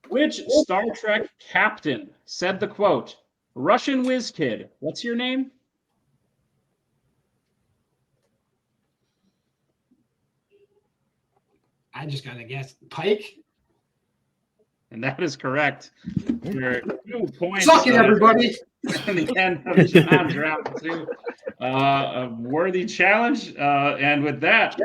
Which Star Trek captain said the quote, "Russian whiz kid, what's your name?" I just got to guess. Pike? And that is correct. For 2 points. Suck it, everybody. In the end of John's round 2. A worthy challenge. And with that,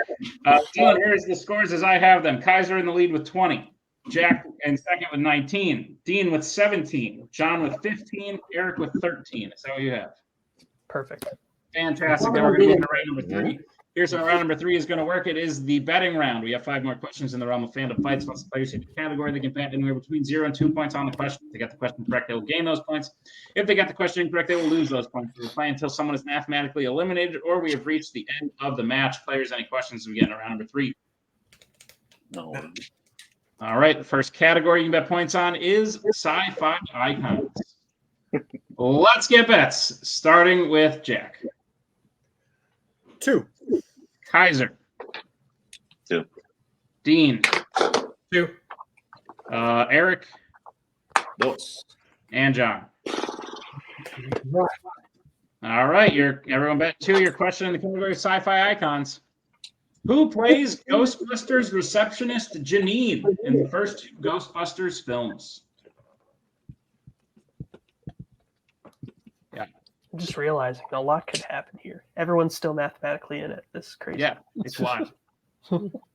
Dylan, here's the scores as I have them. Kaiser in the lead with 20. Jack in second with 19. Dean with 17. John with 15. Eric with 13. Is that what you have? Perfect. Fantastic. Then we're going to move to round number 3. Here's how round number 3 is going to work. It is the betting round. We have 5 more questions in the realm of Fandom fights. Once the players hit the category, they can bet anywhere between 0 and 2 points on the question. If they get the question correct, they will gain those points. If they get the question incorrect, they will lose those points. We will play until someone is mathematically eliminated or we have reached the end of the match. Players, any questions as we get into round number 3? No. All right. The first category you can bet points on is sci-fi icons. Let's get bets, starting with Jack. 2. Kaiser. 2. Dean. 2. Eric. 2. And John. All right, everyone bet 2. Your question in the category of sci-fi icons. Who plays Ghostbusters receptionist Janine in the first 2 Ghostbusters films? Yeah. I'm just realizing a lot could happen here. Everyone's still mathematically in it. This is crazy. Yeah, it's wild.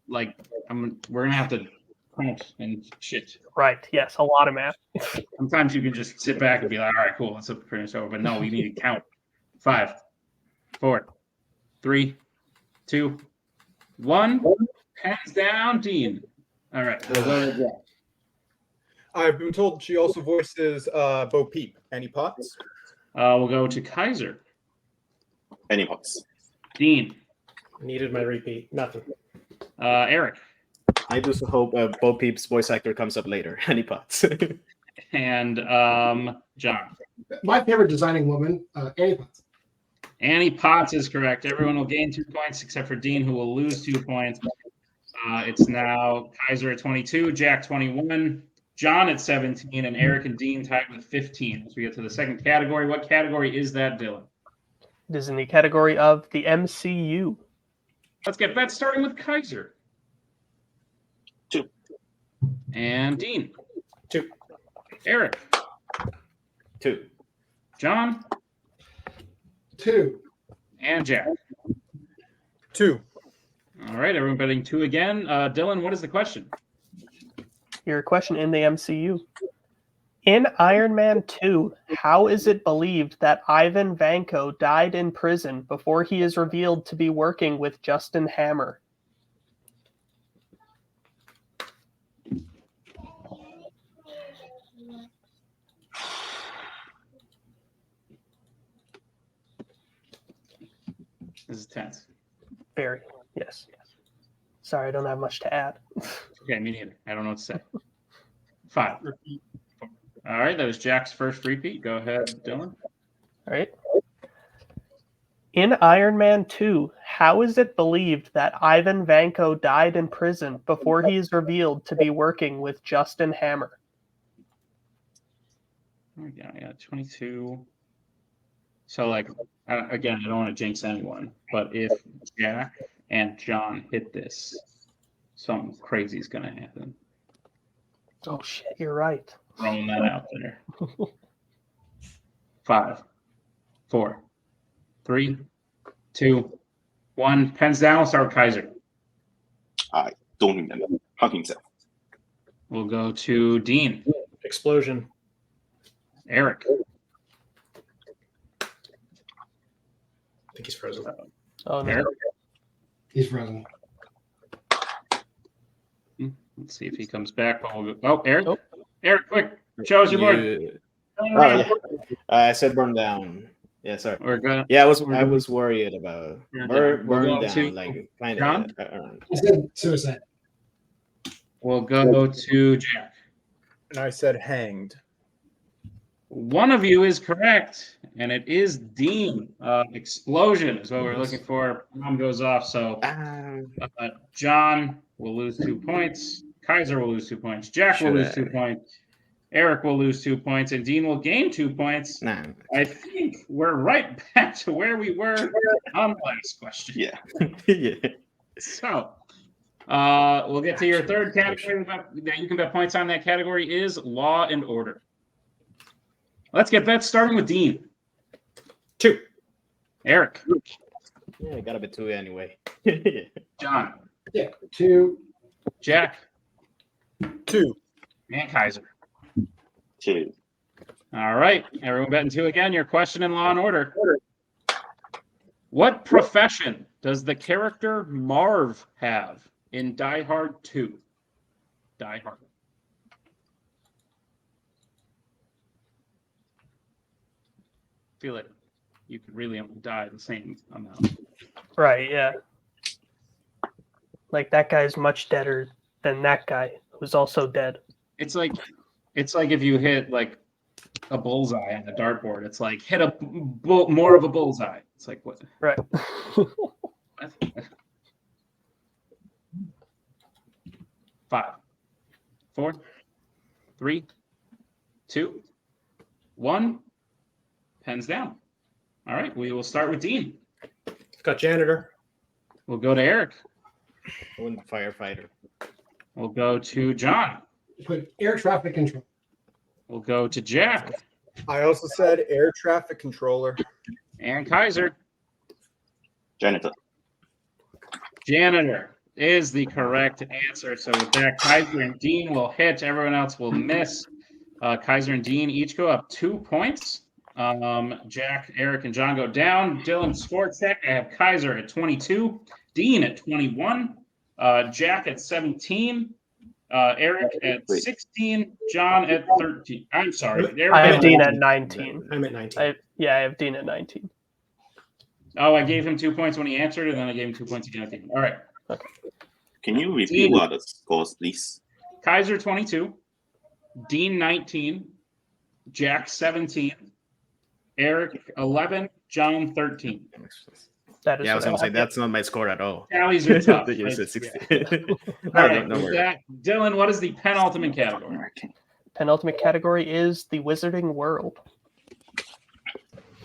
Like, we're gonna have to count and shit. Right. Yes, a lot of math. Sometimes you can just sit back and be like, all right, cool, let's pretty much over. But no, we need to count. 5, 4, 3, 2, 1. Hands down, Dean. All right. I've been told she also voices Bo Peep. Any Potts? We'll go to Kaiser. Any pots? Dean. Needed my repeat. Nothing. Eric. I just hope Bo Peep's voice actor comes up later. Any pots? And John. My favorite designing woman, Annie Potts. Annie Potts is correct. Everyone will gain 2 points except for Dean, who will lose 2 points. It's now Kaiser at 22, Jack 21, John at 17, and Eric and Dean tied with 15. As we get to the second category, what category is that, Dylan? It is in the category of the MCU. Let's get bets starting with Kaiser. 2. And Dean. 2. Eric. 2. John. 2. And Jack. 2. All right, everyone betting 2 again. Dylan, what is the question? Your question in the MCU. In Iron Man 2, how is it believed that Ivan Vanko died in prison before he is revealed to be working with Justin Hammer? This is tense. Very, yes. Sorry, I don't have much to add. Okay, me neither. I don't know what to say. 5. All right, that was Jack's first repeat. Go ahead, Dylan. All right. In Iron Man 2, how is it believed that Ivan Vanko died in prison before he is revealed to be working with Justin Hammer? Yeah, 22. So, like, again, I don't want to jinx anyone, but if Jack and John hit this, something crazy is going to happen. Oh, shit, you're right. Throwing that out there. 5, 4, 3, 2, 1. Pens down. We'll start with Kaiser. I don't remember. Hug himself. We'll go to Dean. Explosion. Eric. I think he's frozen. Oh, no. Eric. He's frozen. Let's see if he comes back. We'll go. Oh, Eric. Oh. Eric, quick. Show us your board. Oh, yeah. I said burn down. Yeah, sorry. We're gonna, Yeah, I was worried about burn going down, to like kind John? of. I said suicide. We'll go to Jack. And I said hanged. One of you is correct, and it is Dean. Explosion is what we're looking for. Bomb goes off, so John will lose 2 points. Kaiser will lose 2 points. Jack will lose 2 points. Eric will lose 2 points, and Dean will gain 2 points. Nah. I think we're right back to where we were on the last question. Yeah. Yeah. So we'll get to your third category that you can bet points on. That category is Law and Order. Let's get bets starting with Dean. 2. Eric. Yeah, I got a bit 2 anyway. John. Yeah, 2. Jack. 2. And Kaiser. 2. All right. Everyone betting 2 again. Your question in Law and Order. What profession does the character Marv have in Die Hard 2? Die Hard. I feel like you could really only die the same amount. Right, yeah. Like that guy's much deader than that guy who's also dead. It's like if you hit like a bullseye on the dartboard. It's like hit a more of a bullseye. It's like what? Right. What? 5, 4, 3, 2, 1. Pens down. All right, we will start with Dean. Got janitor. We'll go to Eric. One firefighter. We'll go to John. Put air traffic control. We'll go to Jack. I also said air traffic controller. And Kaiser. Janitor. Janitor is the correct answer. So with that, Kaiser and Dean will hit. Everyone else will miss. Kaiser and Dean each go up 2 points. Jack, Eric, and John go down. Dylan, Sports Tech. I have Kaiser at 22. Dean at 21. Jack at 17. Eric at 16. John at 13. I'm sorry. I have Dean at 19. I'm at 19. I have Dean at 19. Oh, I gave him 2 points when he answered, and then I gave him 2 points again at the end. All right. Okay. Can you repeat what are the scores, please? Kaiser 22. Dean 19. Jack 17. Eric 11. John 13. That is Yeah, I was what gonna say have. that's not my score at all. Tallies are tough. You said 16. All right, no with worries. that, Dylan, what is the penultimate category? Penultimate category is the Wizarding World.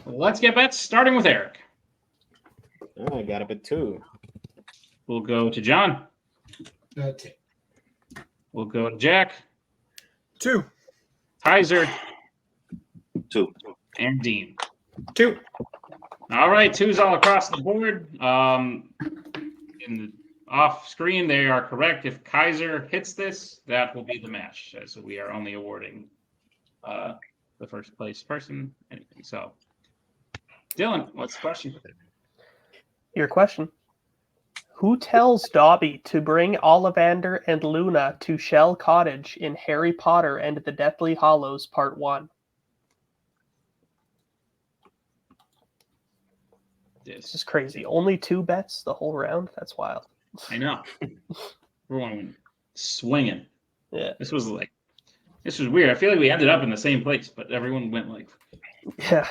Let's get bets, starting with Eric. Oh, I got a bit 2. We'll go to John. 10. We'll go to Jack. 2. Kaiser. 2. And Dean. 2. All right, 2's all across the board. In the off screen, they are correct. If Kaiser hits this, that will be the match. So we are only awarding the first place person anything. So, Dylan, what's the question? Your question. Who tells Dobby to bring Ollivander and Luna to Shell Cottage in Harry Potter and the Deathly Hallows Part 1? This is crazy. Only 2 bets the whole round? That's wild. I know. Everyone swinging. Yeah. This was weird. I feel like we ended up in the same place, but everyone went like. Yeah.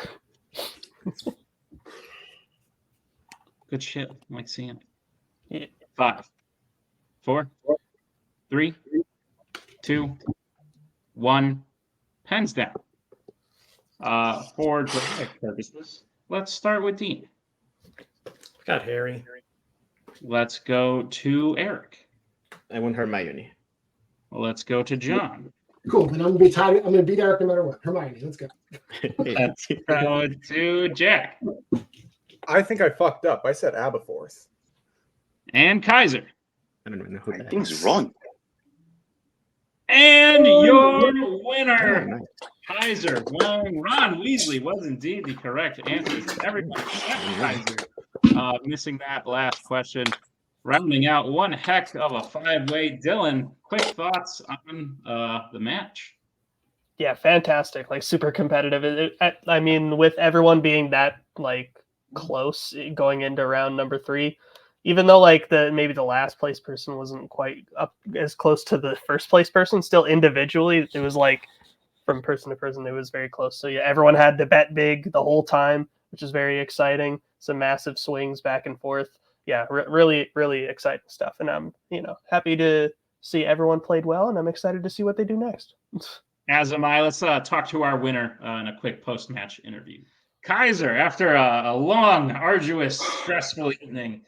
Good shit. I like seeing it. Yeah. 5, 4, 3, 2, 1. Pens down. For dramatic purposes, let's start with Dean. Got Harry. Let's go to Eric. I won Hermione. Let's go to John. Cool. Then I'm gonna be tied. I'm gonna beat Eric no matter what. Hermione, let's go. Let's go to Jack. I think I fucked up. I said Aberforth. And Kaiser. I don't even know who I that think is. it's Ron. And your winner, Kaiser. Well, Ron Weasley was indeed the correct answer. Everybody, Kaiser. Missing that last question. Rounding out one heck of a five-way. Dylan, quick thoughts on the match? Yeah, fantastic. Like super competitive. I mean, with everyone being that like close going into round number 3, even though like maybe the last place person wasn't quite up as close to the first place person, still individually it was like from person to person it was very close. So yeah, everyone had to bet big the whole time, which is very exciting. Some massive swings back and forth. Yeah, really, really exciting stuff. And I'm, happy to see everyone played well, and I'm excited to see what they do next. As am I. Let's talk to our winner in a quick post-match interview. Kaiser, after a long, arduous, stressful evening,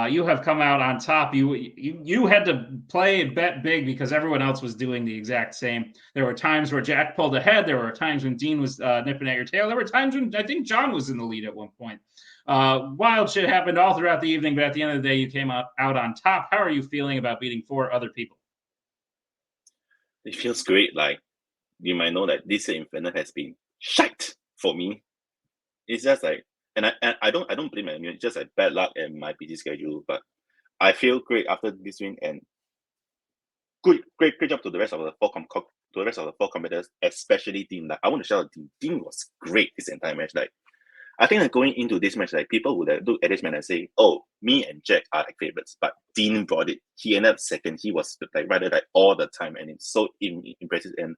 you have come out on top. You had to play and bet big because everyone else was doing the exact same. There were times where Jack pulled ahead. There were times when Dean was nipping at your tail. There were times when I think John was in the lead at one point. Wild shit happened all throughout the evening, but at the end of the day, you came out on top. How are you feeling about beating 4 other people? It feels great. Like, you might know that this year in Fandom has been shite for me. It's just like, and I don't blame it. It's just like bad luck and my busy schedule. But I feel great after this win, and great job to the rest of the 4 competitors, especially Dean. Like, I want to shout out Dean. Dean was great this entire match. Like, I think that going into this match, like, people would look at this match and say, "Oh, me and Jack are like favorites," but Dean brought it. He ended up second. He was like rather like all the time, and it's so impressive. And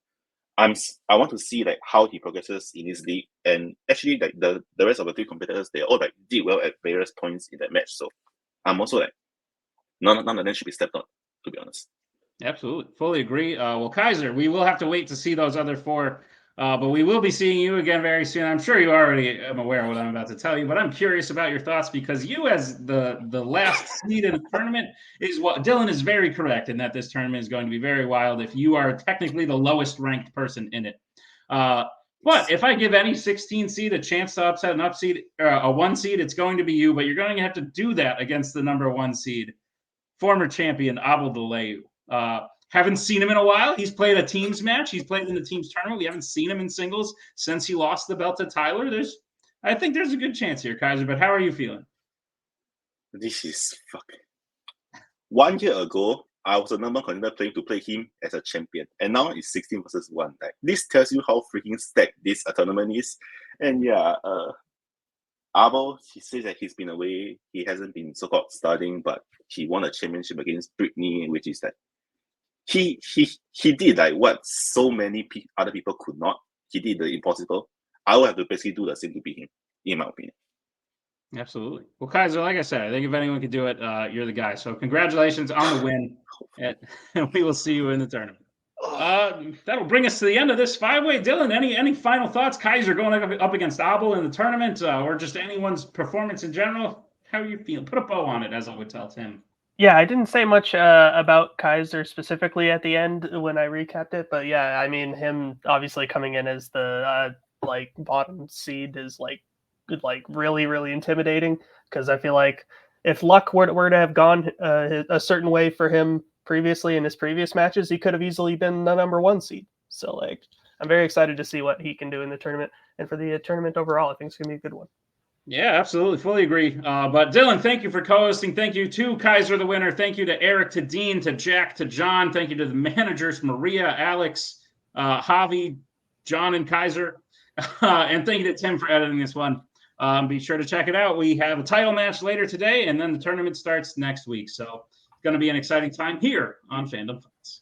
I want to see like how he progresses in this league. And actually, like the rest of the 3 competitors, they all like did well at various points in that match. So I'm also like, none of them should be stepped on, to be honest. Absolutely. Fully agree. Well, Kaiser, we will have to wait to see those other 4, but we will be seeing you again very soon. I'm sure you already am aware of what I'm about to tell you, but I'm curious about your thoughts because you, as the last seed in the tournament, is what Dylan is very correct in that this tournament is going to be very wild if you are technically the lowest ranked person in it. But if I give any 16 seed a chance to upset a 1 seed, it's going to be you, but you're going to have to do that against the number 1 seed, former champion Abel Deleu. Haven't seen him in a while. He's played a teams match. He's played in the teams tournament. We haven't seen him in singles since he lost the belt to Tyler. I think there's a good chance here, Kaiser, but how are you feeling? This is fucking... 1 year ago, I was a number contender playing to play him as a champion. And now it's 16 versus 1. Like, this tells you how freaking stacked this tournament is. And yeah, Abel, he says that he's been away. He hasn't been so-called studying, but he won a championship against Britney, which is like, he did like what so many other people could not. He did the impossible. I will have to basically do the same to beat him, in my opinion. Absolutely. Well, Kaiser, like I said, I think if anyone could do it, you're the guy. So congratulations on the win, and we will see you in the tournament. That'll bring us to the end of this 5-way. Dylan, any final thoughts? Kaiser going up against Abel in the tournament, or just anyone's performance in general? How are you feeling? Put a bow on it, as I would tell Tim. Yeah, I didn't say much about Kaiser specifically at the end when I recapped it, but yeah, I mean, him obviously coming in as the like bottom seed is like really, really intimidating because I feel like if luck were to have gone a certain way for him previously in his previous matches, he could have easily been the number 1 seed. So like, I'm very excited to see what he can do in the tournament, and for the tournament overall, I think it's gonna be a good one. Yeah, absolutely. Fully agree. But Dylan, thank you for co-hosting. Thank you to Kaiser, the winner. Thank you to Eric, to Dean, to Jack, to John. Thank you to the managers, Maria, Alex, Javi, John, and Kaiser. And thank you to Tim for editing this one. Be sure to check it out. We have a title match later today, and then the tournament starts next week. So it's going to be an exciting time here on Fandom Fights.